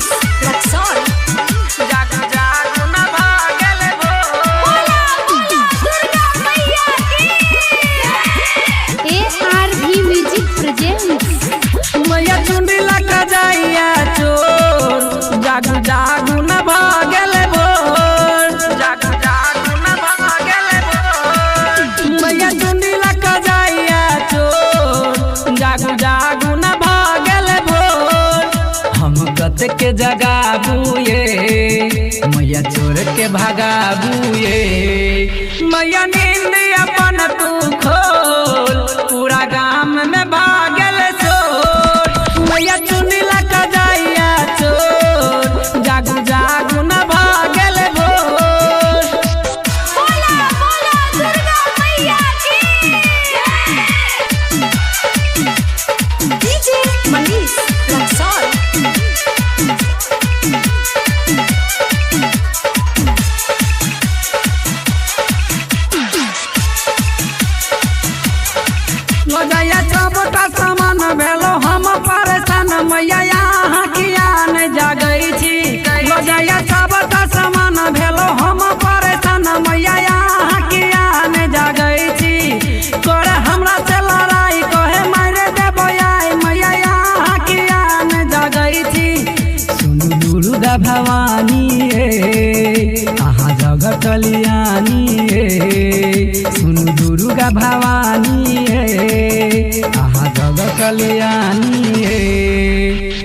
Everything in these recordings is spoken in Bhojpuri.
मनीष रक्सौल जाग जाग न भागल भो बोला बोला दुर्गा मैया की ARV म्यूजिक प्रेजेंट्स मैया चुंडी लगा जाइया चोर जाग जाग न भागल भोर जाग जाग न भागल भोर मैया चुंडी लगा जाइया चोर जाग जाग न भागल भोर हम कत के जगाबू ये मैया चोर के भगाबू ये मैया नींद अपन तू खोल पूरा गांव में भागल चोर मैया चुनी लगा जाइया चोर जागू जागू न भागल भोर बोला बोला दुर्गा मैया की डीजे मनीष रक्सौल लजाया सबटा सामान भेलो हम परेशान मैया यहाँ किया न जागई छी लजाया सबटा सामान भेलो हम परेशान मैया यहाँ किया न जागई छी करे हमरा से लड़ाई कहे मारे देबो आई मैया यहाँ किया न जागई छी सुनु दुर्गा भवानी आहा जगत कल्याणी सुनु दुर्गा भवानी आहा जगत कल्याणी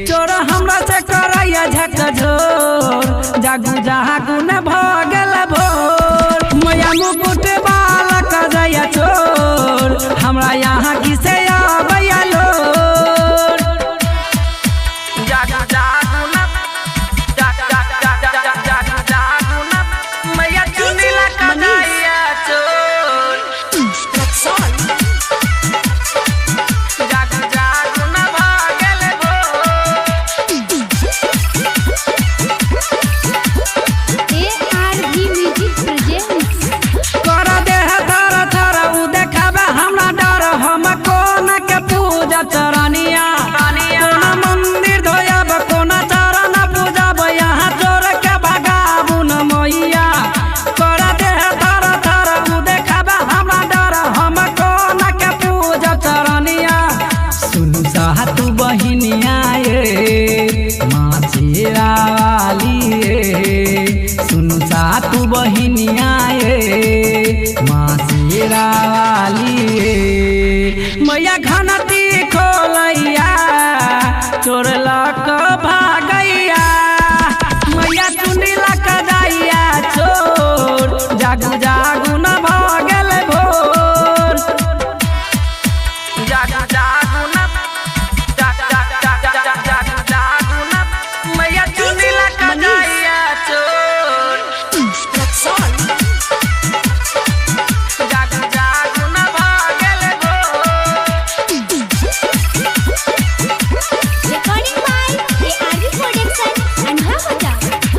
चोर हमरा से करैया झकझोर जागू जागू न भागल भोर मैया मुकुट बालक जाया चोर हमरा यहाँ किसे आबैया लोर जागू जागू न जागू जागू न मैया चुनी लगा जाइया चोर रक्सौल जागू जागू न भागल भोर ARV म्यूजिक प्रेजेंट्स कर देह थर थर उ देखाबे हमरा डर हम कोन के पूजा चरनिया कोन मंदिर धोयब कोन चरण पूजब यहाँ चोर के भगाबू न मैया कर देह थर थर उ देखाबे हमरा डर हम कोन के पूजा चरनिया सुनु साहत बहिनिया माँ चेरा वाली सुनु सात बहिनिया माँ चेरा वाली मैया घनती खोलैया चोर लक भागैया मैया चुनी लक जाइया चोर जागू जागू न भागल भोर जागू जागू न जागू जागू न मैया चुनी लक जाइया चोर रक्सौल जागू जागू न भागल भोर रिकॉर्डिंग बाय ARV प्रोडक्शन अनहावजा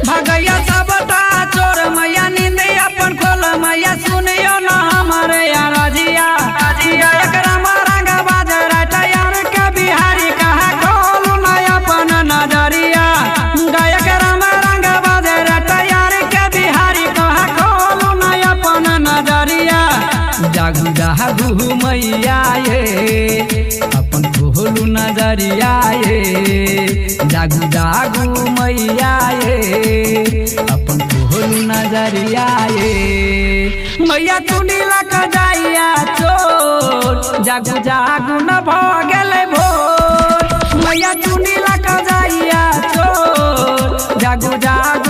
भगैया सबटा चोर मैया नींद अपन खोल मैया सुनियो न हमारे रजिया एकरा रंग बाज रटयार के बिहारी कहा खोलू न अपन नजरिया गायक राम रंग बाज रटयार के बिहारी कहा खोलू न अपन नजरिया जागू जागू मैया अपन खोलू नजरिया जागू जागू मैया अपन खोलू नजरिया मैया चुनी लग जाइया चोर जागू जागू न भागल भोर मैया चुनी लग जाइया चोर जागू जागू